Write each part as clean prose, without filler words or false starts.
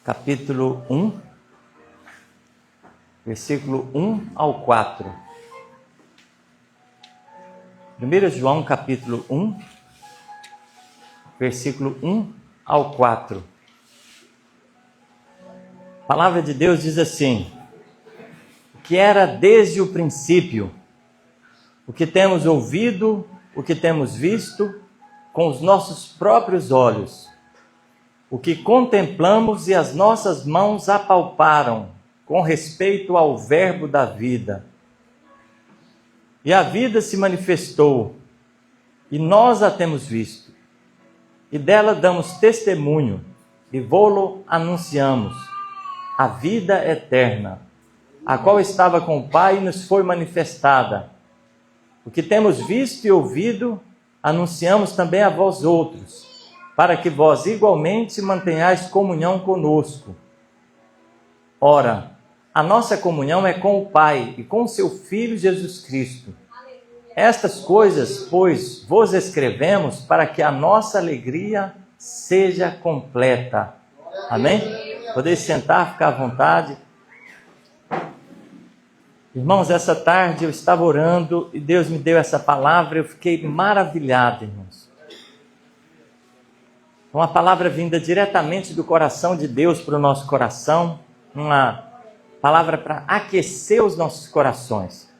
capítulo 1, versículo 1 ao 4. 1 João, capítulo 1, versículo 1 ao 4. A palavra de Deus diz assim: o que era desde o princípio, o que temos ouvido, o que temos visto com os nossos próprios olhos, o que contemplamos e as nossas mãos apalparam com respeito ao verbo da vida. E a vida se manifestou, e nós a temos visto, e dela damos testemunho, e vô-lo anunciamos, a vida eterna, a qual estava com o Pai e nos foi manifestada. O que temos visto e ouvido, anunciamos também a vós outros, para que vós igualmente mantenhais comunhão conosco. Ora, a nossa comunhão é com o Pai e com o seu Filho Jesus Cristo. Estas coisas, pois, vos escrevemos para que a nossa alegria seja completa. Amém? Podeis sentar, ficar à vontade. Irmãos, essa tarde eu estava orando e Deus me deu essa palavra, eu fiquei maravilhado, irmãos. Uma palavra vinda diretamente do coração de Deus para o nosso coração, uma palavra para aquecer os nossos corações.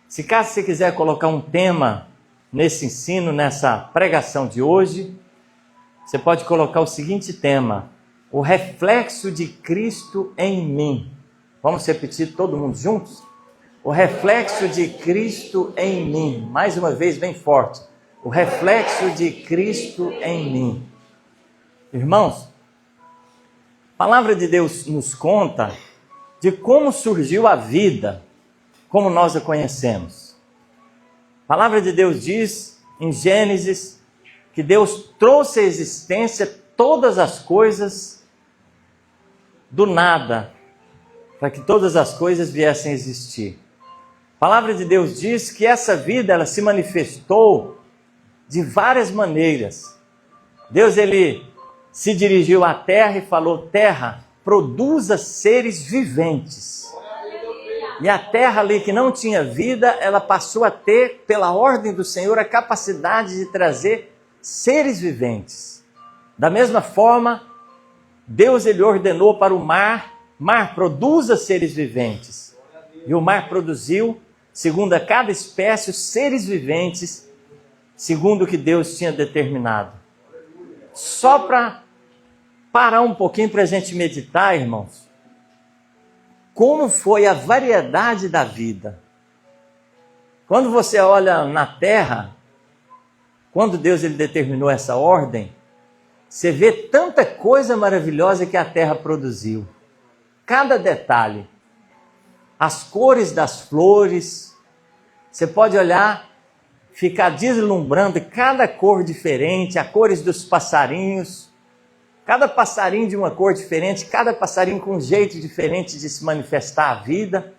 Se caso você quiser colocar um tema nesse ensino, nessa pregação de hoje, você pode colocar o seguinte tema: o reflexo de Cristo em mim. Vamos repetir todo mundo juntos? O reflexo de Cristo em mim. Mais uma vez, bem forte. O reflexo de Cristo em mim. Irmãos, a palavra de Deus nos conta de como surgiu a vida, como nós a conhecemos. A palavra de Deus diz em Gênesis que Deus trouxe à existência todas as coisas do nada, para que todas as coisas viessem a existir. A palavra de Deus diz que essa vida ela se manifestou de várias maneiras. Deus ele se dirigiu à terra e falou: terra, produza seres viventes. E a terra ali que não tinha vida, ela passou a ter, pela ordem do Senhor, a capacidade de trazer seres viventes. Da mesma forma, Deus ele ordenou para o mar: mar, produza seres viventes. E o mar produziu, segundo a cada espécie, os seres viventes, segundo o que Deus tinha determinado. Só para parar um pouquinho para a gente meditar, irmãos, como foi a variedade da vida. Quando você olha na terra, quando Deus ele determinou essa ordem, você vê tanta coisa maravilhosa que a terra produziu. Cada detalhe, as cores das flores, você pode olhar, ficar deslumbrando cada cor diferente, as cores dos passarinhos, cada passarinho de uma cor diferente, cada passarinho com um jeito diferente de se manifestar a vida.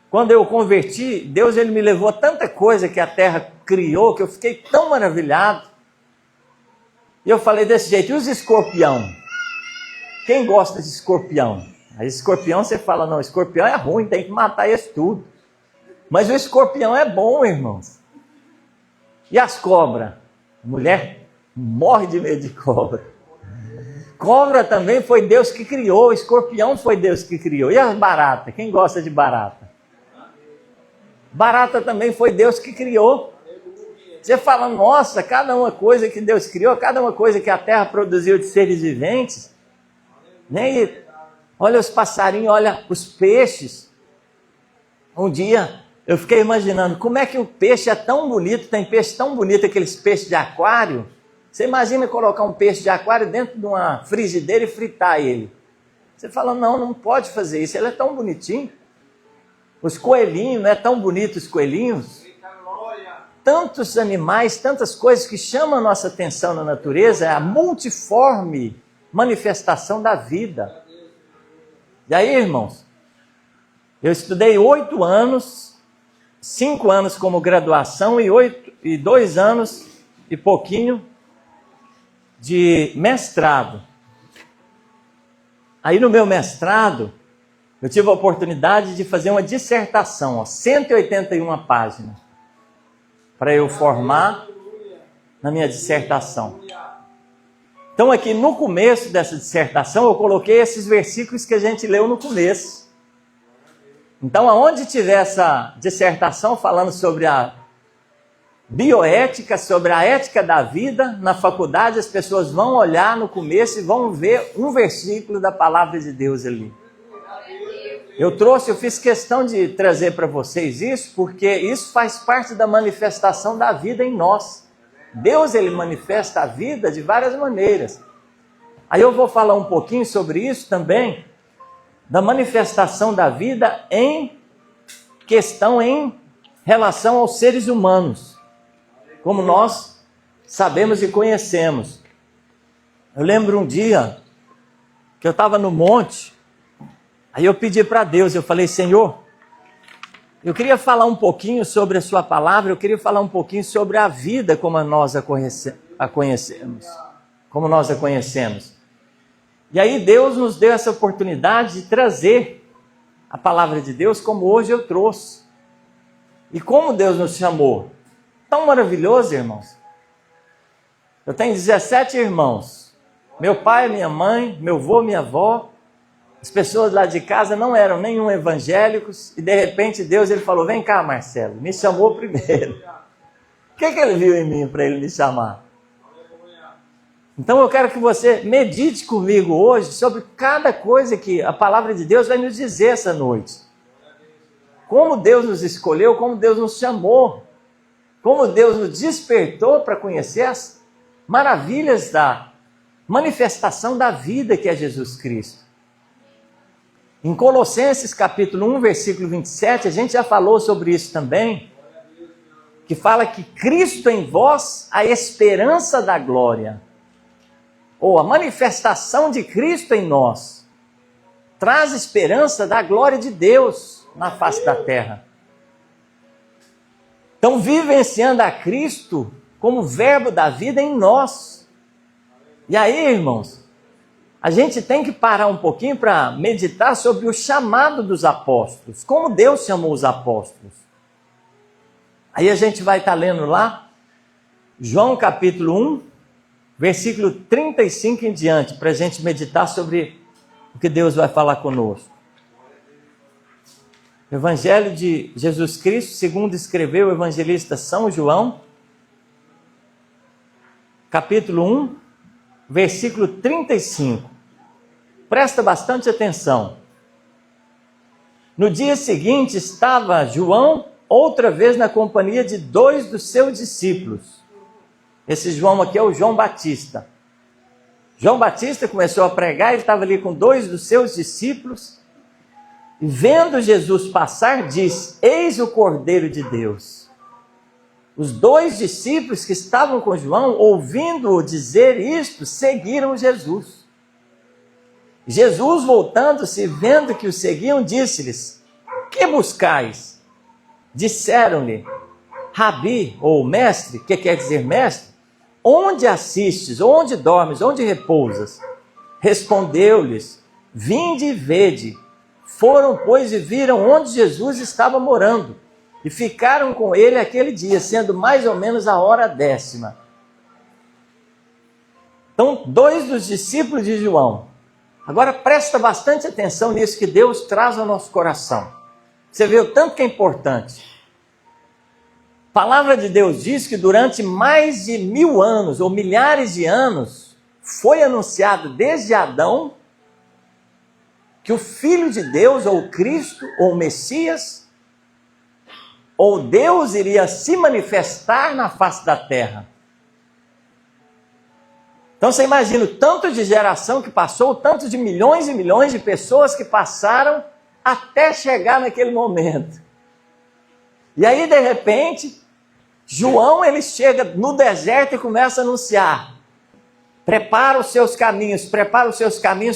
Quando eu converti, Deus ele me levou a tanta coisa que a terra criou, que eu fiquei tão maravilhado. E eu falei desse jeito: e os escorpião? Quem gosta de escorpião? Aí escorpião você fala: não, escorpião é ruim, tem que matar esse tudo. Mas o escorpião é bom, irmãos. E as cobras? Mulher morre de medo de cobra. Cobra também foi Deus que criou, escorpião foi Deus que criou. E as baratas? Quem gosta de barata? Barata também foi Deus que criou. Você fala: nossa, cada uma coisa que Deus criou, cada uma coisa que a terra produziu de seres viventes. Né? E olha os passarinhos, olha os peixes. Um dia eu fiquei imaginando como é que o peixe é tão bonito, tem peixe tão bonito, aqueles peixes de aquário. Você imagina colocar um peixe de aquário dentro de uma frigideira e fritar ele. Você fala: não, não pode fazer isso, ele é tão bonitinho. Os coelhinhos, não é tão bonito os coelhinhos? Tantos animais, tantas coisas que chamam a nossa atenção na natureza, é a multiforme manifestação da vida. E aí, irmãos, eu estudei 8 anos, 5 anos como graduação e 2 anos e pouquinho de mestrado. Aí no meu mestrado, eu tive a oportunidade de fazer uma dissertação, 181 páginas, para eu formar na minha dissertação. Então aqui no começo dessa dissertação, eu coloquei esses versículos que a gente leu no começo. Então aonde tiver essa dissertação falando sobre a bioética, sobre a ética da vida, na faculdade as pessoas vão olhar no começo e vão ver um versículo da palavra de Deus ali. Eu fiz questão de trazer para vocês isso, porque isso faz parte da manifestação da vida em nós. Deus, ele manifesta a vida de várias maneiras. Aí eu vou falar um pouquinho sobre isso também, da manifestação da vida em relação aos seres humanos, como nós sabemos e conhecemos. Eu lembro um dia que eu estava no monte, aí eu pedi para Deus, eu falei: Senhor, eu queria falar um pouquinho sobre a sua palavra, eu queria falar um pouquinho sobre a vida como nós a conhecemos. Como nós a conhecemos. E aí Deus nos deu essa oportunidade de trazer a palavra de Deus como hoje eu trouxe. E como Deus nos chamou. Tão maravilhoso, irmãos. Eu tenho 17 irmãos. Meu pai, minha mãe, meu avô, minha avó. As pessoas lá de casa não eram nenhum evangélicos. E de repente Deus, ele falou: vem cá, Marcelo. Me chamou primeiro. O que ele viu em mim para ele me chamar? Então eu quero que você medite comigo hoje sobre cada coisa que a palavra de Deus vai nos dizer essa noite. Como Deus nos escolheu, como Deus nos chamou, como Deus nos despertou para conhecer as maravilhas da manifestação da vida que é Jesus Cristo. Em Colossenses capítulo 1, versículo 27, a gente já falou sobre isso também, que fala que Cristo em vós, a esperança da glória, ou a manifestação de Cristo em nós, traz esperança da glória de Deus na face da terra. Então, vivenciando a Cristo como verbo da vida em nós. E aí, irmãos, a gente tem que parar um pouquinho para meditar sobre o chamado dos apóstolos. Como Deus chamou os apóstolos. Aí a gente vai estar lendo lá, João capítulo 1, versículo 35 em diante, para a gente meditar sobre o que Deus vai falar conosco. Evangelho de Jesus Cristo, segundo escreveu o evangelista São João, capítulo 1, versículo 35. Presta bastante atenção. No dia seguinte estava João outra vez na companhia de 2 dos seus discípulos. Esse João aqui é o João Batista. João Batista começou a pregar, ele estava ali com 2 dos seus discípulos, e vendo Jesus passar, disse: eis o Cordeiro de Deus. Os 2 discípulos que estavam com João, ouvindo-o dizer isto, seguiram Jesus. Jesus, voltando-se, vendo que o seguiam, disse-lhes: que buscais? Disseram-lhe: Rabi, ou mestre, que quer dizer mestre, onde assistes, onde dormes, onde repousas? Respondeu-lhes: vinde e vede. Foram, pois, e viram onde Jesus estava morando, e ficaram com ele aquele dia, sendo mais ou menos a hora 10ª. Então, 2 dos discípulos de João. Agora presta bastante atenção nisso que Deus traz ao nosso coração. Você vê o tanto que é importante. A palavra de Deus diz que durante mais de 1000 anos, ou milhares de anos, foi anunciado desde Adão, que o Filho de Deus, ou Cristo, ou Messias, ou Deus iria se manifestar na face da terra. Então você imagina o tanto de geração que passou, o tanto de milhões e milhões de pessoas que passaram até chegar naquele momento. E aí, de repente, João, ele chega no deserto e começa a anunciar: prepara os seus caminhos,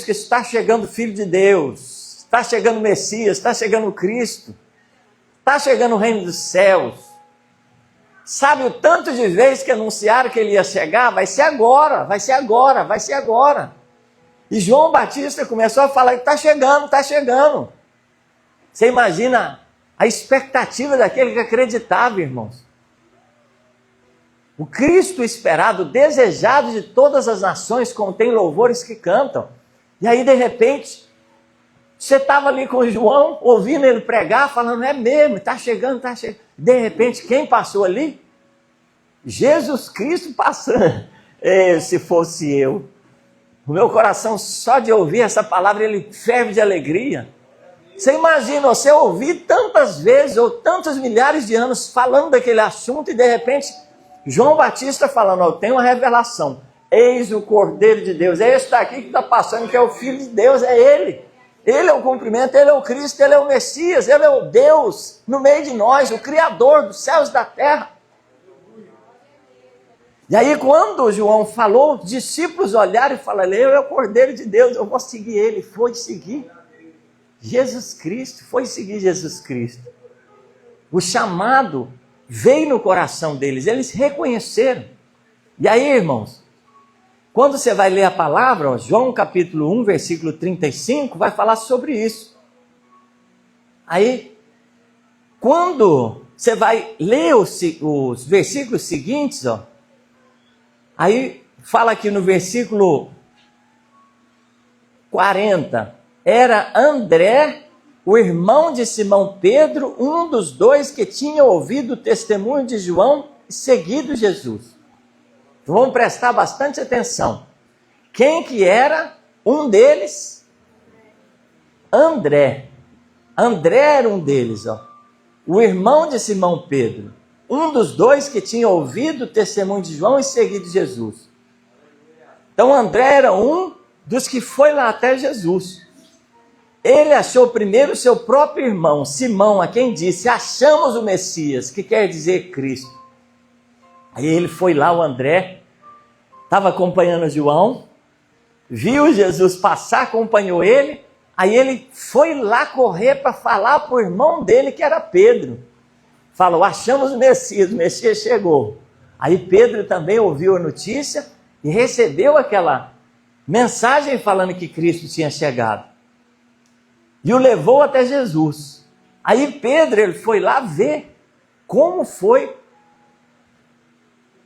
que está chegando o Filho de Deus, está chegando o Messias, está chegando o Cristo, está chegando o reino dos céus. Sabe o tanto de vezes que anunciaram que ele ia chegar? Vai ser agora, vai ser agora, vai ser agora. E João Batista começou a falar que está chegando, está chegando. Você imagina a expectativa daquele que acreditava, irmãos. O Cristo esperado, desejado de todas as nações, como tem louvores que cantam. E aí, de repente, você estava ali com João, ouvindo ele pregar, falando, é mesmo, está chegando, está chegando. De repente, quem passou ali? Jesus Cristo passando. Se fosse eu. O meu coração, só de ouvir essa palavra, ele ferve de alegria. Você imagina, você ouvir tantas vezes, ou tantos milhares de anos, falando daquele assunto, e de repente, João Batista falando, eu tenho uma revelação. Eis o Cordeiro de Deus, é esse daqui que está passando, que é o Filho de Deus, é ele. Ele é o cumprimento, ele é o Cristo, ele é o Messias, ele é o Deus no meio de nós, o Criador dos céus e da terra. E aí quando João falou, os discípulos olharam e falaram, ele é o Cordeiro de Deus, eu vou seguir ele. Foi seguir Jesus Cristo, foi seguir Jesus Cristo. O chamado veio no coração deles, eles reconheceram. E aí, irmãos, quando você vai ler a palavra, João capítulo 1, versículo 35, vai falar sobre isso. Aí, quando você vai ler os versículos seguintes, aí fala aqui no versículo 40, era André, o irmão de Simão Pedro, um dos dois que tinha ouvido o testemunho de João e seguido Jesus. Vamos prestar bastante atenção. Quem que era um deles? André. André era um deles, o irmão de Simão Pedro. Um dos dois que tinha ouvido o testemunho de João e seguido Jesus. Então André era um dos que foi lá até Jesus. Ele achou primeiro o seu próprio irmão, Simão, a quem disse, achamos o Messias, que quer dizer Cristo. Aí ele foi lá, o André, estava acompanhando João, viu Jesus passar, acompanhou ele, aí ele foi lá correr para falar para o irmão dele, que era Pedro. Falou, achamos o Messias chegou. Aí Pedro também ouviu a notícia e recebeu aquela mensagem falando que Cristo tinha chegado. E o levou até Jesus. Aí Pedro ele foi lá ver como foi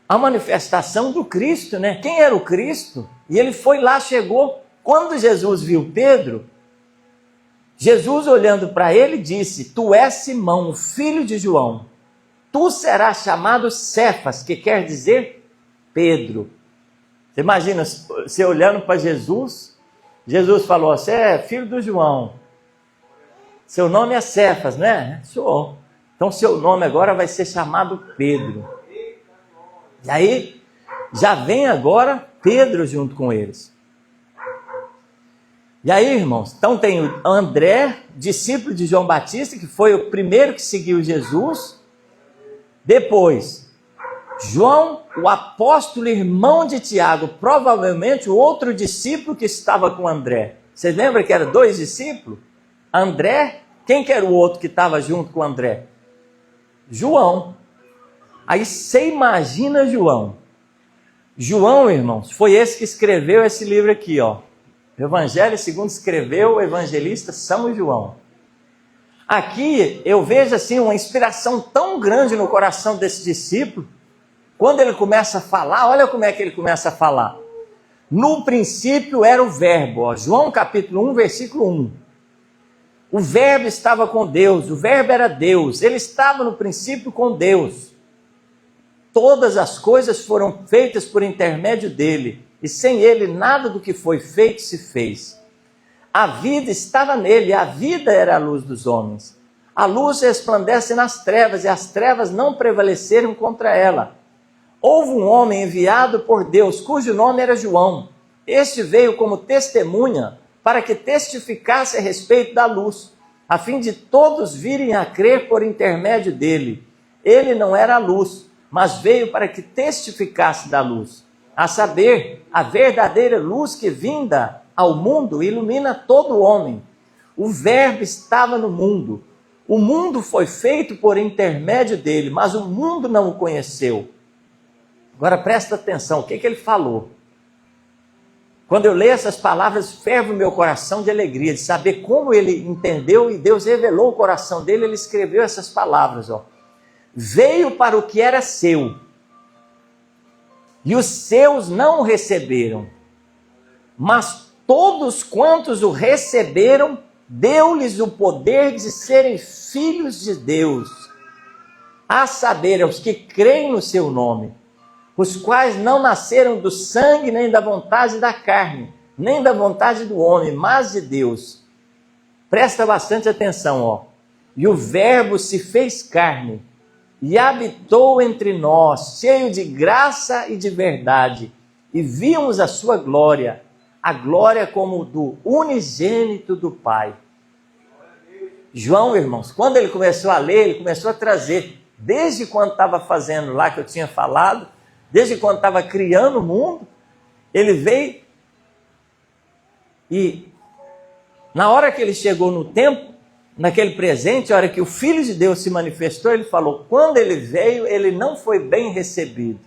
a manifestação do Cristo, né? Quem era o Cristo? E ele foi lá, chegou. Quando Jesus viu Pedro, Jesus olhando para ele disse, tu és Simão, filho de João. Tu serás chamado Cefas, que quer dizer Pedro. Você imagina, você olhando para Jesus, Jesus falou, você é filho do João. Seu nome é Cefas, né? Senhor. Então seu nome agora vai ser chamado Pedro. E aí, já vem agora Pedro junto com eles. E aí, irmãos, então tem o André, discípulo de João Batista, que foi o primeiro que seguiu Jesus. Depois, João, o apóstolo irmão de Tiago, provavelmente o outro discípulo que estava com André. Vocês lembram que eram dois discípulos? André, quem que era o outro que estava junto com André? João. Aí você imagina João. João, irmãos, foi esse que escreveu esse livro aqui, Evangelho segundo escreveu o evangelista São João. Aqui eu vejo assim uma inspiração tão grande no coração desse discípulo. Quando ele começa a falar, olha como é que ele começa a falar. No princípio era o verbo, João capítulo 1, versículo 1. O verbo estava com Deus, o verbo era Deus, ele estava no princípio com Deus. Todas as coisas foram feitas por intermédio dele, e sem ele nada do que foi feito se fez. A vida estava nele, a vida era a luz dos homens. A luz resplandece nas trevas, e as trevas não prevaleceram contra ela. Houve um homem enviado por Deus, cujo nome era João. Este veio como testemunha, para que testificasse a respeito da luz, a fim de todos virem a crer por intermédio dele. Ele não era a luz, mas veio para que testificasse da luz, a saber, a verdadeira luz que vinda ao mundo ilumina todo homem. O verbo estava no mundo. O mundo foi feito por intermédio dele, mas o mundo não o conheceu. Agora presta atenção, o que ele falou? Quando eu leio essas palavras, ferve o meu coração de alegria, de saber como ele entendeu e Deus revelou o coração dele, ele escreveu essas palavras, ó. Veio para o que era seu, e os seus não o receberam, mas todos quantos o receberam, deu-lhes o poder de serem filhos de Deus, a saber, aos que creem no seu nome, os quais não nasceram do sangue, nem da vontade da carne, nem da vontade do homem, mas de Deus. Presta bastante atenção, ó. E o Verbo se fez carne, e habitou entre nós, cheio de graça e de verdade, e vimos a sua glória, a glória como do unigênito do Pai. João, irmãos, quando ele começou a ler, ele começou a trazer, desde quando estava fazendo lá, que eu tinha falado, desde quando estava criando o mundo, ele veio e na hora que ele chegou no tempo, naquele presente, a hora que o Filho de Deus se manifestou, ele falou, quando ele veio, ele não foi bem recebido.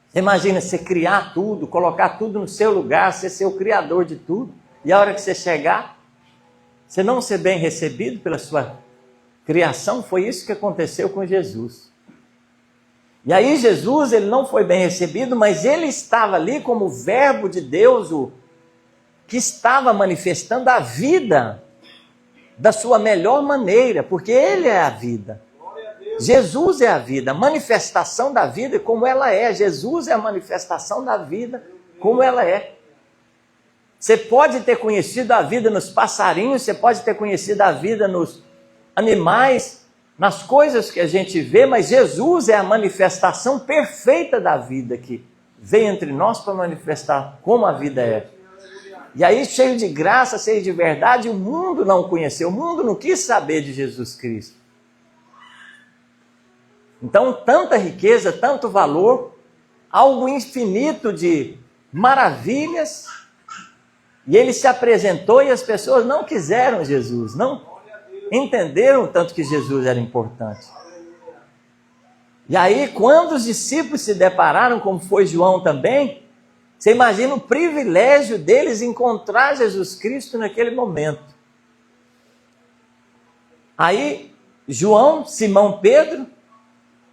Você imagina você criar tudo, colocar tudo no seu lugar, você ser o criador de tudo, e a hora que você chegar, você não ser bem recebido pela sua criação. Foi isso que aconteceu com Jesus. E aí Jesus, ele não foi bem recebido, mas ele estava ali como o Verbo de Deus, o que estava manifestando a vida da sua melhor maneira, porque ele é a vida. Jesus é a vida, a manifestação da vida como ela é. Jesus é a manifestação da vida como ela é. Você pode ter conhecido a vida nos passarinhos, você pode ter conhecido a vida nos animais, nas coisas que a gente vê, mas Jesus é a manifestação perfeita da vida que veio entre nós para manifestar como a vida é. E aí, cheio de graça, cheio de verdade, o mundo não conheceu, o mundo não quis saber de Jesus Cristo. Então, tanta riqueza, tanto valor, algo infinito de maravilhas, e ele se apresentou e as pessoas não quiseram Jesus, não entenderam tanto que Jesus era importante. E aí, quando os discípulos se depararam, como foi João também, você imagina o privilégio deles encontrar Jesus Cristo naquele momento. Aí, João, Simão, Pedro,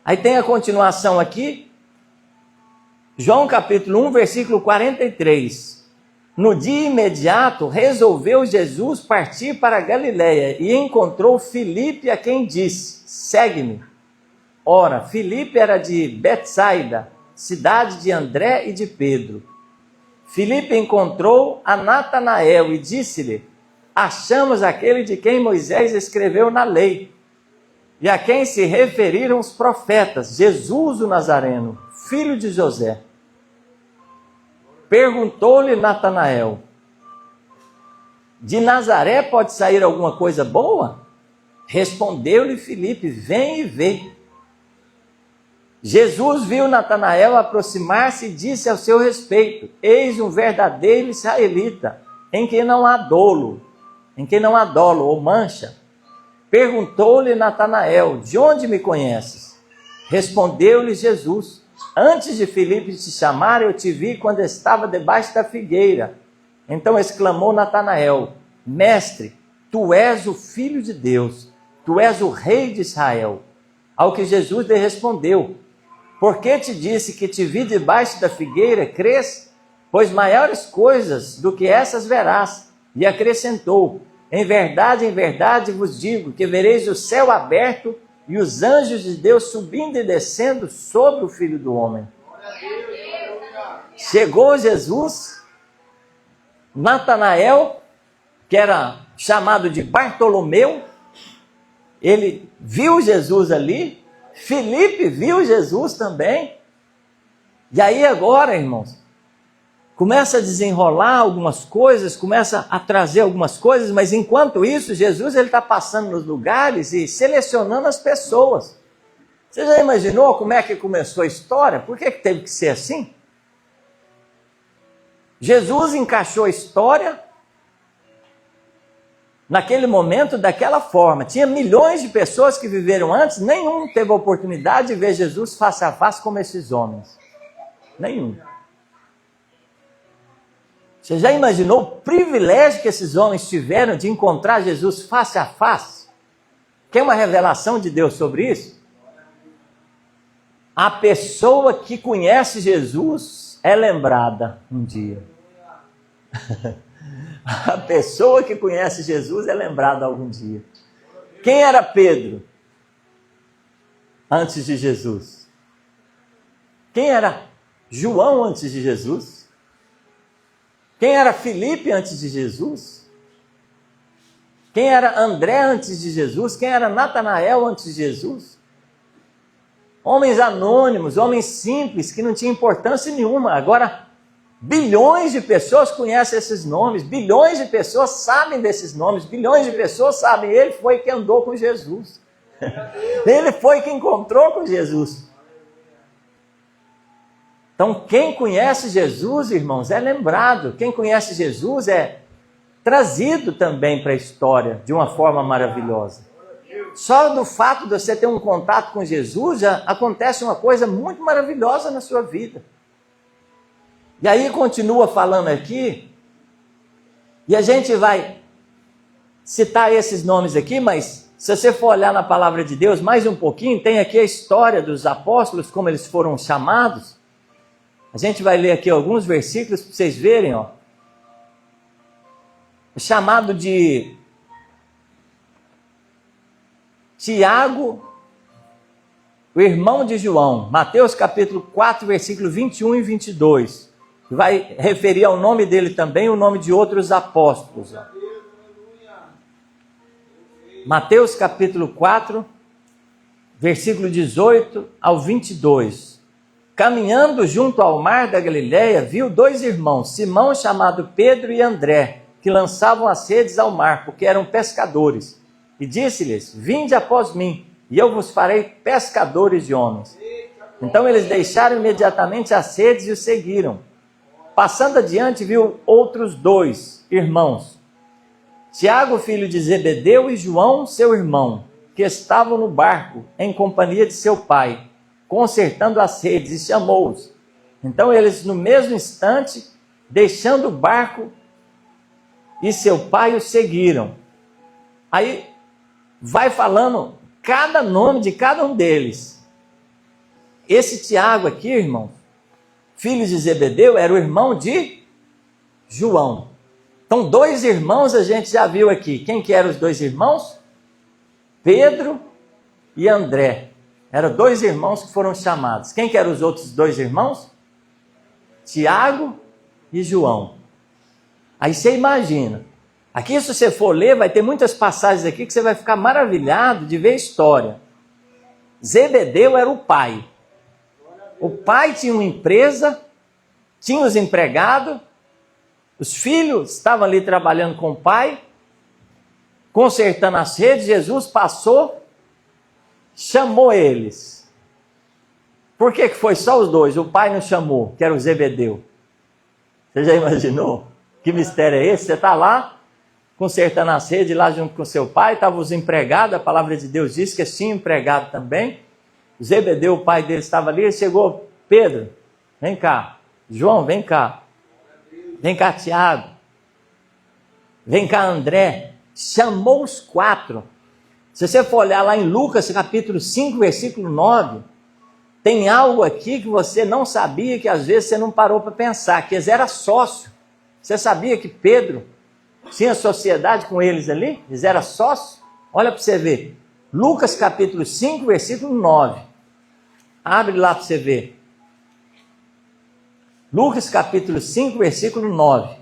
aí tem a continuação aqui, João capítulo 1, versículo 43. No dia imediato, resolveu Jesus partir para a Galiléia e encontrou Filipe, a quem disse, segue-me. Ora, Filipe era de Betsaida, cidade de André e de Pedro. Filipe encontrou a Natanael e disse-lhe, achamos aquele de quem Moisés escreveu na lei, e a quem se referiram os profetas, Jesus o Nazareno, filho de José. Perguntou-lhe Natanael, de Nazaré pode sair alguma coisa boa? Respondeu-lhe Filipe, vem e vê. Jesus viu Natanael aproximar-se e disse ao seu respeito, eis um verdadeiro israelita, em quem não há dolo ou mancha. Perguntou-lhe Natanael, de onde me conheces? Respondeu-lhe Jesus, antes de Filipe te chamar, eu te vi quando estava debaixo da figueira. Então exclamou Natanael, mestre, tu és o Filho de Deus, tu és o Rei de Israel. Ao que Jesus lhe respondeu, por que te disse que te vi debaixo da figueira, crês? Pois maiores coisas do que essas verás. E acrescentou, em verdade vos digo, que vereis o céu aberto e os anjos de Deus subindo e descendo sobre o Filho do Homem. Chegou Jesus, Natanael, que era chamado de Bartolomeu, ele viu Jesus ali, Filipe viu Jesus também, e aí agora, irmãos, começa a desenrolar algumas coisas, começa a trazer algumas coisas, mas enquanto isso, Jesus está passando nos lugares e selecionando as pessoas. Você já imaginou como é que começou a história? Por que teve que ser assim? Jesus encaixou a história naquele momento daquela forma. Tinha milhões de pessoas que viveram antes, nenhum teve a oportunidade de ver Jesus face a face como esses homens. Nenhum. Você já imaginou o privilégio que esses homens tiveram de encontrar Jesus face a face? Quer uma revelação de Deus sobre isso? A pessoa que conhece Jesus é lembrada um dia. A pessoa que conhece Jesus é lembrada algum dia. Quem era Pedro antes de Jesus? Quem era João antes de Jesus? Quem era Filipe antes de Jesus? Quem era André antes de Jesus? Quem era Natanael antes de Jesus? Homens anônimos, homens simples, que não tinham importância nenhuma. Agora, bilhões de pessoas conhecem esses nomes, bilhões de pessoas sabem desses nomes, bilhões de pessoas sabem. Ele foi quem andou com Jesus. Ele foi quem encontrou com Jesus. Então, quem conhece Jesus, irmãos, é lembrado. Quem conhece Jesus é trazido também para a história de uma forma maravilhosa. Só do fato de você ter um contato com Jesus, já acontece uma coisa muito maravilhosa na sua vida. E aí continua falando aqui, e a gente vai citar esses nomes aqui, mas se você for olhar na palavra de Deus mais um pouquinho, tem aqui a história dos apóstolos, como eles foram chamados. A gente vai ler aqui alguns versículos para vocês verem, ó. O chamado de Tiago, o irmão de João, Mateus capítulo 4, versículo 21 e 22. Vai referir ao nome dele também, o nome de outros apóstolos. Ó. Mateus capítulo 4, versículo 18 ao 22. Caminhando junto ao mar da Galileia, viu dois irmãos, Simão, chamado Pedro, e André, que lançavam as redes ao mar, porque eram pescadores. E disse-lhes: vinde após mim, e eu vos farei pescadores de homens. Então eles deixaram imediatamente as redes e o seguiram. Passando adiante, viu outros dois irmãos, Tiago, filho de Zebedeu, e João, seu irmão, que estavam no barco, em companhia de seu pai, consertando as redes, e chamou-os. Então eles, no mesmo instante, deixando o barco e seu pai, o seguiram. Aí vai falando cada nome de cada um deles. Esse Tiago aqui, irmão, filho de Zebedeu, era o irmão de João. Então, dois irmãos a gente já viu aqui. Quem que eram os dois irmãos? Pedro e André. Eram dois irmãos que foram chamados. Quem que eram os outros dois irmãos? Tiago e João. Aí você imagina. Aqui, se você for ler, vai ter muitas passagens aqui que você vai ficar maravilhado de ver a história. Zebedeu era o pai. O pai tinha uma empresa, tinha os empregados, os filhos estavam ali trabalhando com o pai, consertando as redes. Jesus passou, chamou eles. Por que foi só os dois? O pai não chamou, que era o Zebedeu. Você já imaginou? Que mistério é esse? Você está lá, consertando as redes, lá junto com seu pai, estavam os empregados, a palavra de Deus diz que tinha empregado também. Zebedeu, o pai dele, estava ali, ele chegou: Pedro, vem cá. João, vem cá. Vem cá, Tiago. Vem cá, André. Chamou os quatro. Se você for olhar lá em Lucas, capítulo 5, versículo 9, tem algo aqui que você não sabia, que às vezes você não parou para pensar, que eles eram sócios. Você sabia que Pedro tinha sociedade com eles ali? Eles eram sócios? Olha para você ver. Lucas capítulo 5, versículo 9. Abre lá para você ver. Lucas capítulo 5, versículo 9.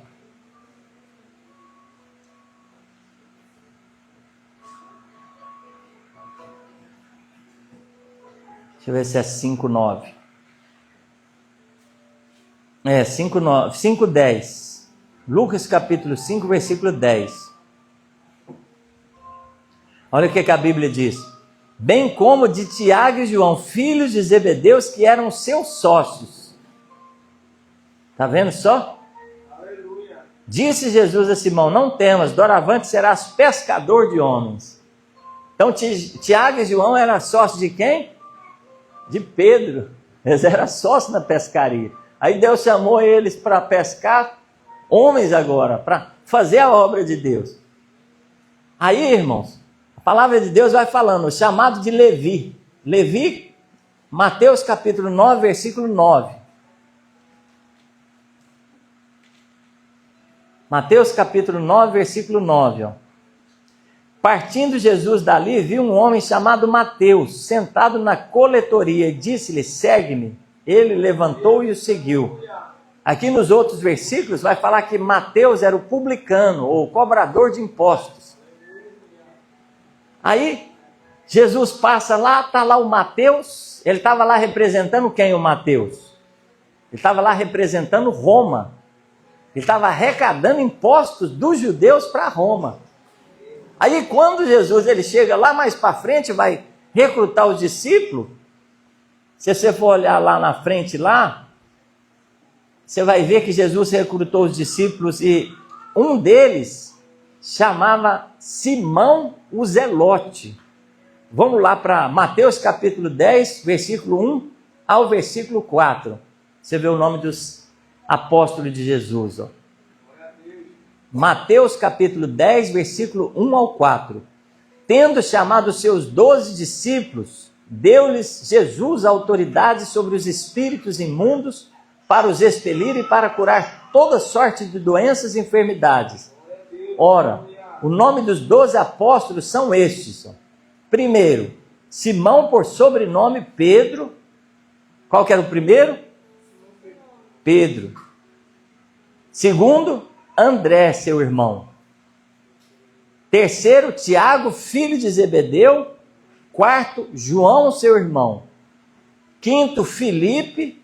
Deixa eu ver se é 5, 9. É, 5, 9, 5, 10. Lucas capítulo 5, versículo 10. Olha o que a Bíblia diz. Bem como de Tiago e João, filhos de Zebedeus, que eram seus sócios. Está vendo só? Aleluia. Disse Jesus a Simão: não temas, doravante serás pescador de homens. Então Tiago e João eram sócios de quem? De Pedro. Eles eram sócios na pescaria. Aí Deus chamou eles para pescar homens agora para fazer a obra de Deus. Aí, irmãos, a palavra de Deus vai falando, o chamado de Levi. Levi, Mateus capítulo 9, versículo 9. Mateus capítulo 9, versículo 9. Ó. Partindo Jesus dali, viu um homem chamado Mateus, sentado na coletoria, e disse-lhe, segue-me. Ele levantou e o seguiu. Aqui nos outros versículos vai falar que Mateus era o publicano, ou cobrador de impostos. Aí, Jesus passa lá, está lá o Mateus, ele estava lá representando quem o Mateus? Ele estava lá representando Roma. Ele estava arrecadando impostos dos judeus para Roma. Aí quando Jesus ele chega lá mais para frente, vai recrutar os discípulos, se você for olhar lá na frente lá, você vai ver que Jesus recrutou os discípulos e um deles chamava Simão o Zelote. Vamos lá para Mateus capítulo 10, versículo 1 ao versículo 4. Você vê o nome dos apóstolos de Jesus. Ó. Mateus capítulo 10, versículo 1 ao 4. Tendo chamado os seus 12 discípulos, deu-lhes Jesus autoridade sobre os espíritos imundos para os expelir e para curar toda sorte de doenças e enfermidades. Ora, o nome dos 12 apóstolos são estes. Primeiro, Simão por sobrenome Pedro. Qual que era o primeiro? Pedro. Segundo, André, seu irmão. Terceiro, Tiago, filho de Zebedeu. Quarto, João, seu irmão. Quinto, Filipe.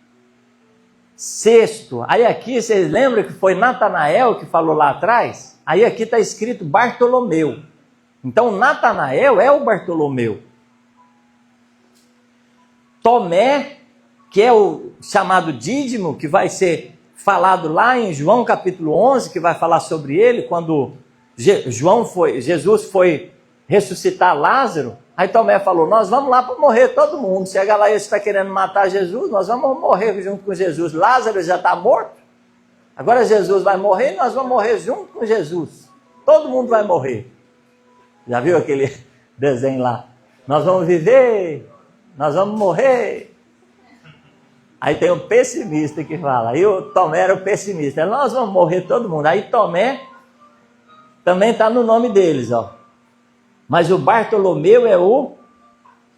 Sexto, aí aqui vocês lembram que foi Natanael que falou lá atrás? Aí aqui está escrito Bartolomeu. Então Natanael é o Bartolomeu. Tomé, que é o chamado Dídimo, que vai ser falado lá em João capítulo 11, que vai falar sobre ele, quando Jesus foi ressuscitar Lázaro. Aí Tomé falou, nós vamos lá para morrer todo mundo. Chega lá e está querendo matar Jesus, nós vamos morrer junto com Jesus. Lázaro já está morto. Agora Jesus vai morrer e nós vamos morrer junto com Jesus. Todo mundo vai morrer. Já viu aquele desenho lá? Nós vamos viver, nós vamos morrer. Aí tem um pessimista que fala, aí o Tomé era o pessimista. Nós vamos morrer todo mundo. Aí Tomé também está no nome deles, ó. Mas o Bartolomeu é o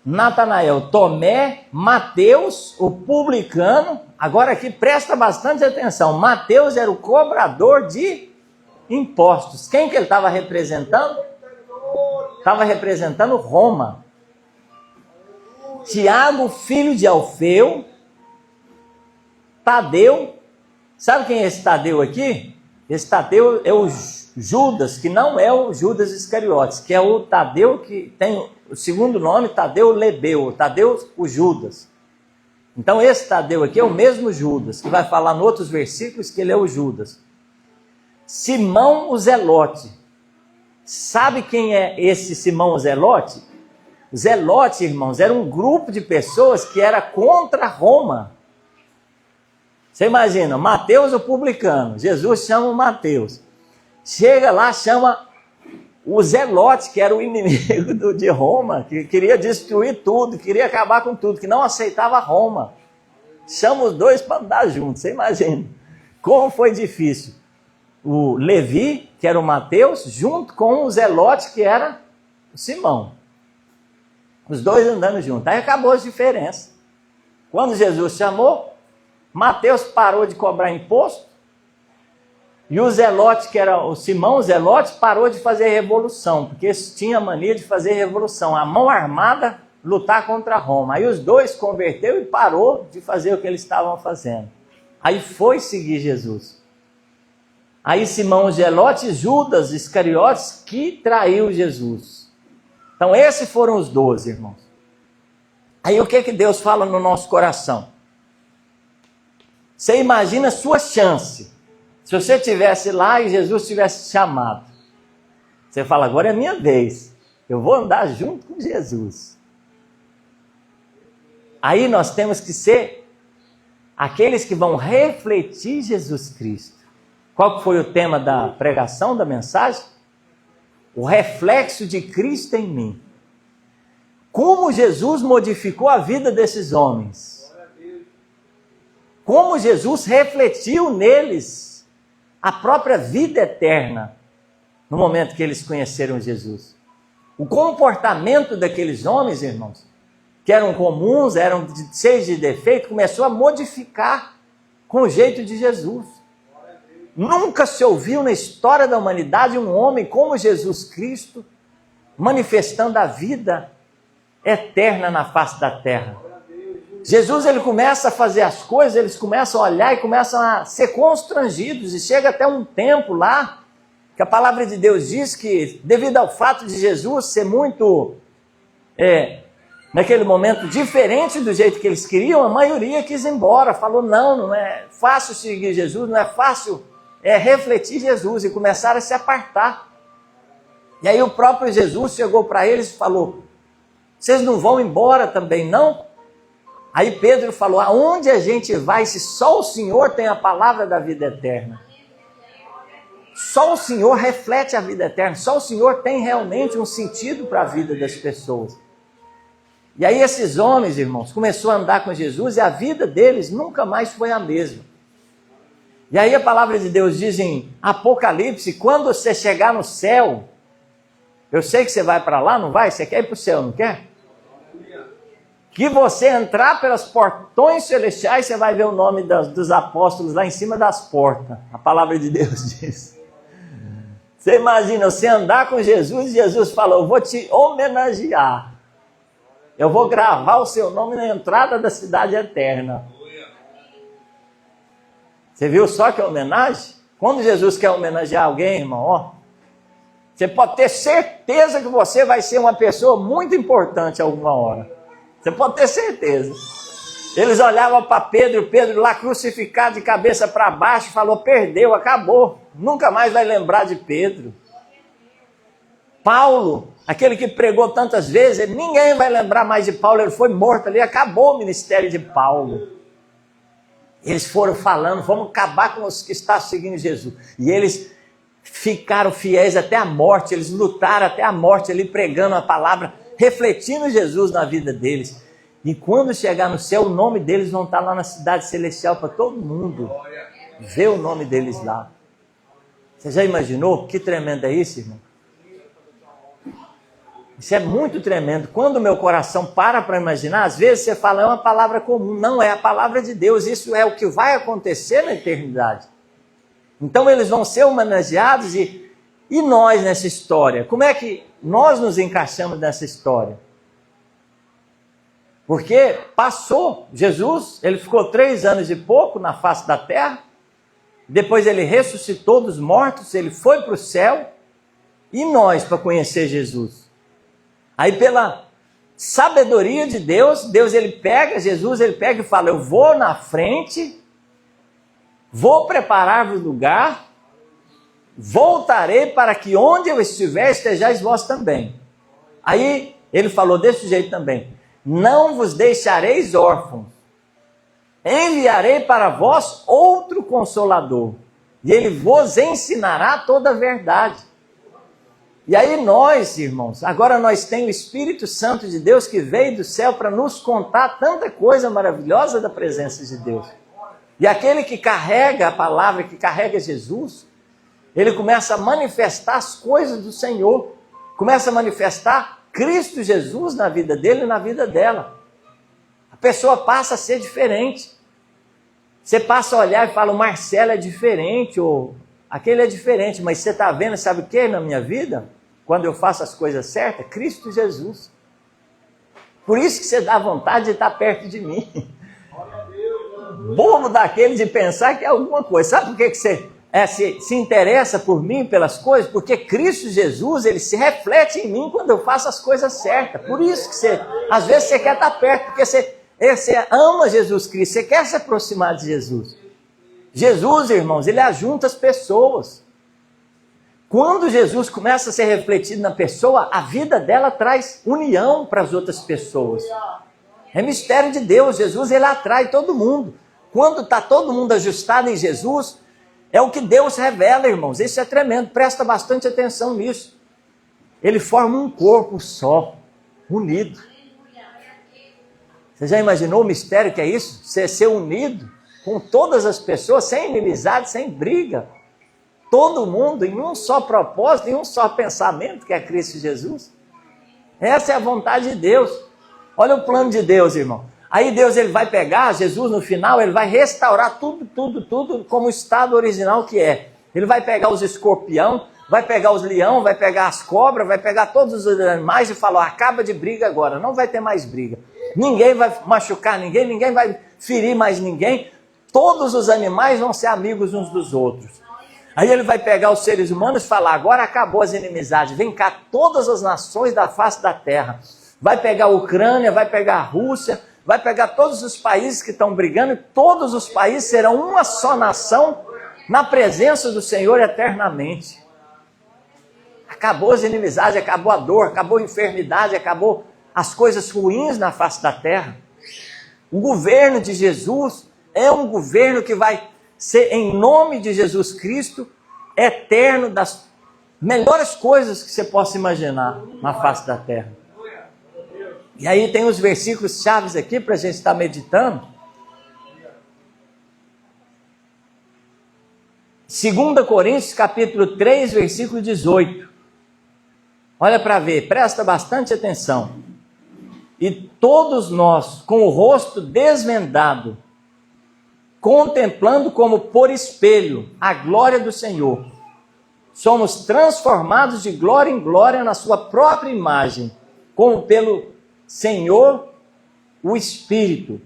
Natanael, Tomé, Mateus, o publicano. Agora aqui presta bastante atenção. Mateus era o cobrador de impostos. Quem que ele estava representando? Estava representando Roma. Tiago, filho de Alfeu. Tadeu. Sabe quem é esse Tadeu aqui? Esse Tadeu é o Judas, que não é o Judas Iscariotes, que é o Tadeu que tem o segundo nome, Tadeu Lebeu, Tadeu o Judas. Então esse Tadeu aqui é o mesmo Judas, que vai falar em outros versículos que ele é o Judas. Simão o Zelote. Sabe quem é esse Simão o Zelote? O Zelote, irmãos, era um grupo de pessoas que era contra Roma. Você imagina, Mateus o publicano, Jesus chama o Mateus. Chega lá, chama o Zelote, que era o inimigo de Roma, que queria destruir tudo, queria acabar com tudo, que não aceitava Roma. Chama os dois para andar juntos, você imagina. Como foi difícil. O Levi, que era o Mateus, junto com o Zelote, que era o Simão. Os dois andando juntos. Aí acabou as diferenças. Quando Jesus chamou, Mateus parou de cobrar imposto, e o Zelote, que era o Simão Zelote, parou de fazer revolução, porque eles tinham a mania de fazer revolução, a mão armada, lutar contra Roma. Aí os dois converteu e parou de fazer o que eles estavam fazendo. Aí foi seguir Jesus. Aí Simão Zelote e Judas Iscariotes, que traiu Jesus. Então esses foram os 12, irmãos. Aí o que Deus fala no nosso coração? Você imagina a sua chance. Se você estivesse lá e Jesus tivesse chamado, você fala, agora é minha vez, eu vou andar junto com Jesus. Aí nós temos que ser aqueles que vão refletir Jesus Cristo. Qual foi o tema da pregação, da mensagem? O reflexo de Cristo em mim. Como Jesus modificou a vida desses homens. Como Jesus refletiu neles a própria vida eterna no momento que eles conheceram Jesus. O comportamento daqueles homens, irmãos, que eram comuns, eram cheios de defeito, começou a modificar com o jeito de Jesus. Nunca se ouviu na história da humanidade um homem como Jesus Cristo manifestando a vida eterna na face da terra. Jesus, ele começa a fazer as coisas, eles começam a olhar e começam a ser constrangidos, e chega até um tempo lá, que a palavra de Deus diz que, devido ao fato de Jesus ser muito, naquele momento, diferente do jeito que eles queriam, a maioria quis ir embora, falou, não é fácil seguir Jesus, não é fácil refletir Jesus, e começaram a se apartar. E aí o próprio Jesus chegou para eles e falou, vocês não vão embora também não? Aí Pedro falou, aonde a gente vai se só o Senhor tem a palavra da vida eterna? Só o Senhor reflete a vida eterna, só o Senhor tem realmente um sentido para a vida das pessoas. E aí esses homens, irmãos, começaram a andar com Jesus e a vida deles nunca mais foi a mesma. E aí a palavra de Deus diz em Apocalipse, quando você chegar no céu, eu sei que você vai para lá, não vai? Você quer ir para o céu, não quer? Que você entrar pelos portões celestiais, você vai ver o nome dos apóstolos lá em cima das portas. A palavra de Deus diz. Você imagina, você andar com Jesus e Jesus falou, eu vou te homenagear. Eu vou gravar o seu nome na entrada da cidade eterna. Você viu só que é homenagem? Quando Jesus quer homenagear alguém, irmão, você pode ter certeza que você vai ser uma pessoa muito importante alguma hora. Você pode ter certeza. Eles olhavam para Pedro, Pedro lá crucificado de cabeça para baixo, falou, perdeu, acabou. Nunca mais vai lembrar de Pedro. Paulo, aquele que pregou tantas vezes, ninguém vai lembrar mais de Paulo, ele foi morto ali, acabou o ministério de Paulo. Eles foram falando, vamos acabar com os que estão seguindo Jesus. E eles ficaram fiéis até a morte, eles lutaram até a morte ali, pregando a palavra, refletindo Jesus na vida deles. E quando chegar no céu, o nome deles vão estar lá na cidade celestial para todo mundo ver o nome deles lá. Você já imaginou? Que tremendo é isso, irmão? Isso é muito tremendo. Quando o meu coração para imaginar, às vezes você fala, é uma palavra comum. Não, é a palavra de Deus. Isso é o que vai acontecer na eternidade. Então eles vão ser homenageados e nós nessa história? Como é que nós nos encaixamos nessa história? Porque passou Jesus, ele ficou 3 anos e pouco na face da terra, depois ele ressuscitou dos mortos, ele foi para o céu, e nós para conhecer Jesus. Aí pela sabedoria de Deus, Jesus ele pega e fala, eu vou na frente, vou preparar-vos lugar, voltarei para que onde eu estiver, estejais vós também. Aí ele falou desse jeito também, não vos deixareis órfãos, enviarei para vós outro Consolador, e ele vos ensinará toda a verdade. E aí nós, irmãos, agora nós temos o Espírito Santo de Deus que veio do céu para nos contar tanta coisa maravilhosa da presença de Deus. E aquele que carrega a palavra, que carrega Jesus, ele começa a manifestar as coisas do Senhor, começa a manifestar Cristo Jesus na vida dele e na vida dela. A pessoa passa a ser diferente. Você passa a olhar e fala, o Marcelo é diferente, ou aquele é diferente, mas você está vendo, sabe o que na minha vida? Quando eu faço as coisas certas, Cristo Jesus. Por isso que você dá vontade de estar perto de mim. Bobo daquele de pensar que é alguma coisa. Sabe por que você se interessa por mim, pelas coisas? Porque Cristo Jesus, ele se reflete em mim quando eu faço as coisas certas. Por isso que às vezes você quer estar perto, porque você ama Jesus Cristo, você quer se aproximar de Jesus. Jesus, irmãos, ele ajunta as pessoas. Quando Jesus começa a ser refletido na pessoa, a vida dela traz união para as outras pessoas. É mistério de Deus. Jesus, ele atrai todo mundo. Quando está todo mundo ajustado em Jesus, É o que Deus revela, irmãos. Isso é tremendo, presta bastante atenção nisso. Ele forma um corpo só, unido. Você já imaginou o mistério que é isso? Você ser unido com todas as pessoas, sem inimizade, sem briga. Todo mundo em um só propósito, em um só pensamento, que é Cristo Jesus. Essa é a vontade de Deus. Olha o plano de Deus, irmão. Aí Deus ele vai pegar, Jesus no final, ele vai restaurar tudo como o estado original que é. Ele vai pegar os escorpião, vai pegar os leão, vai pegar as cobras, vai pegar todos os animais e falar, acaba de briga agora, não vai ter mais briga. Ninguém vai machucar ninguém, ninguém vai ferir mais ninguém. Todos os animais vão ser amigos uns dos outros. Aí ele vai pegar os seres humanos e falar, agora acabou as inimizades, vem cá todas as nações da face da terra. Vai pegar a Ucrânia, vai pegar a Rússia, vai pegar todos os países que estão brigando, e todos os países serão uma só nação na presença do Senhor eternamente. Acabou as inimizades, acabou a dor, acabou a enfermidade, acabou as coisas ruins na face da terra. O governo de Jesus é um governo que vai ser, em nome de Jesus Cristo, eterno, das melhores coisas que você possa imaginar na face da terra. E aí tem os versículos chaves aqui para a gente estar meditando. 2 Coríntios capítulo 3, versículo 18. Olha para ver, presta bastante atenção. E todos nós, com o rosto desvendado, contemplando como por espelho a glória do Senhor, somos transformados de glória em glória na sua própria imagem, como pelo Senhor, o Espírito.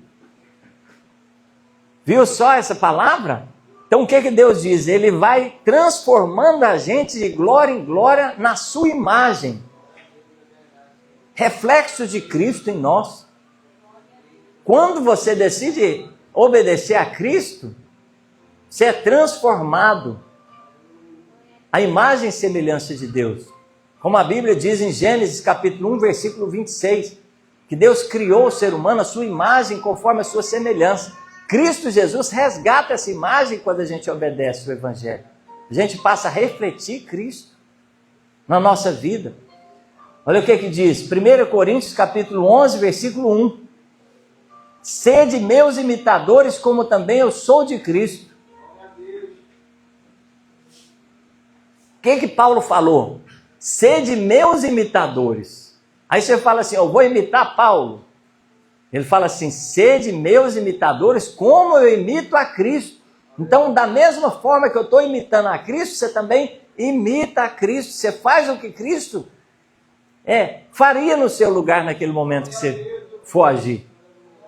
Viu só essa palavra? Então o que Deus diz? Ele vai transformando a gente de glória em glória na sua imagem. Reflexo de Cristo em nós. Quando você decide obedecer a Cristo, você é transformado à imagem e semelhança de Deus. Como a Bíblia diz em Gênesis capítulo 1, versículo 26, que Deus criou o ser humano à sua imagem conforme a sua semelhança. Cristo Jesus resgata essa imagem quando a gente obedece o Evangelho. A gente passa a refletir Cristo na nossa vida. Olha o que diz, 1 Coríntios capítulo 11, versículo 1. Sede meus imitadores, como também eu sou de Cristo. O que Paulo falou? Sede meus imitadores. Aí você fala assim, eu vou imitar Paulo. Ele fala assim, sede meus imitadores, como eu imito a Cristo. Então, da mesma forma que eu estou imitando a Cristo, você também imita a Cristo. Você faz o que Cristo faria no seu lugar naquele momento que você for agir.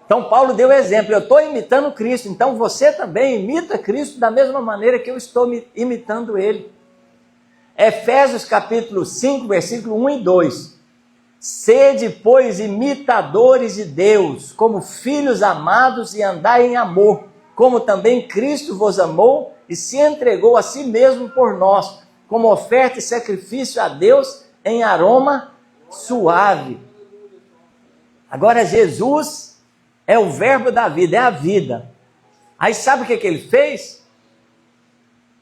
Então, Paulo deu exemplo, eu estou imitando Cristo, então você também imita Cristo da mesma maneira que eu estou imitando Ele. Efésios capítulo 5, versículo 1 e 2. Sede, pois, imitadores de Deus, como filhos amados, e andai em amor, como também Cristo vos amou e se entregou a si mesmo por nós, como oferta e sacrifício a Deus em aroma suave. Agora Jesus é o verbo da vida, é a vida. Aí sabe o que ele fez?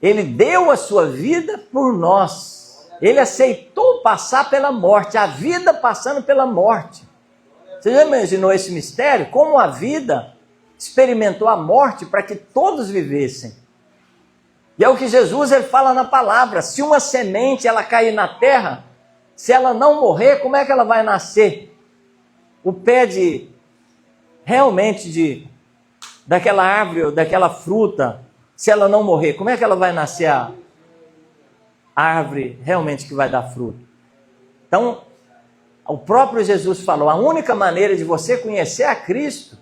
Ele deu a sua vida por nós. Ele aceitou passar pela morte, a vida passando pela morte. Você já imaginou esse mistério? Como a vida experimentou a morte para que todos vivessem. E é o que Jesus ele fala na palavra, se uma semente ela cair na terra, se ela não morrer, como é que ela vai nascer? O pé daquela árvore, ou daquela fruta, se ela não morrer, como é que ela vai nascer a árvore realmente que vai dar fruto? Então, o próprio Jesus falou, a única maneira de você conhecer a Cristo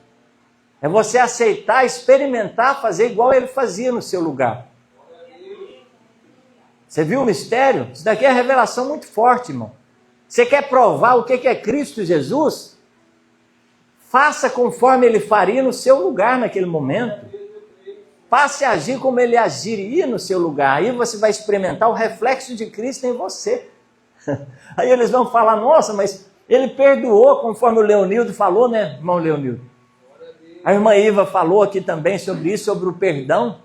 é você aceitar, experimentar, fazer igual ele fazia no seu lugar. Você viu o mistério? Isso daqui é uma revelação muito forte, irmão. Você quer provar o que é Cristo Jesus? Faça conforme ele faria no seu lugar naquele momento. Passe a agir como ele agiria no seu lugar. Aí você vai experimentar o reflexo de Cristo em você. Aí eles vão falar, nossa, mas ele perdoou, conforme o Leonildo falou, né, irmão Leonildo? A irmã Iva falou aqui também sobre isso, sobre o perdão.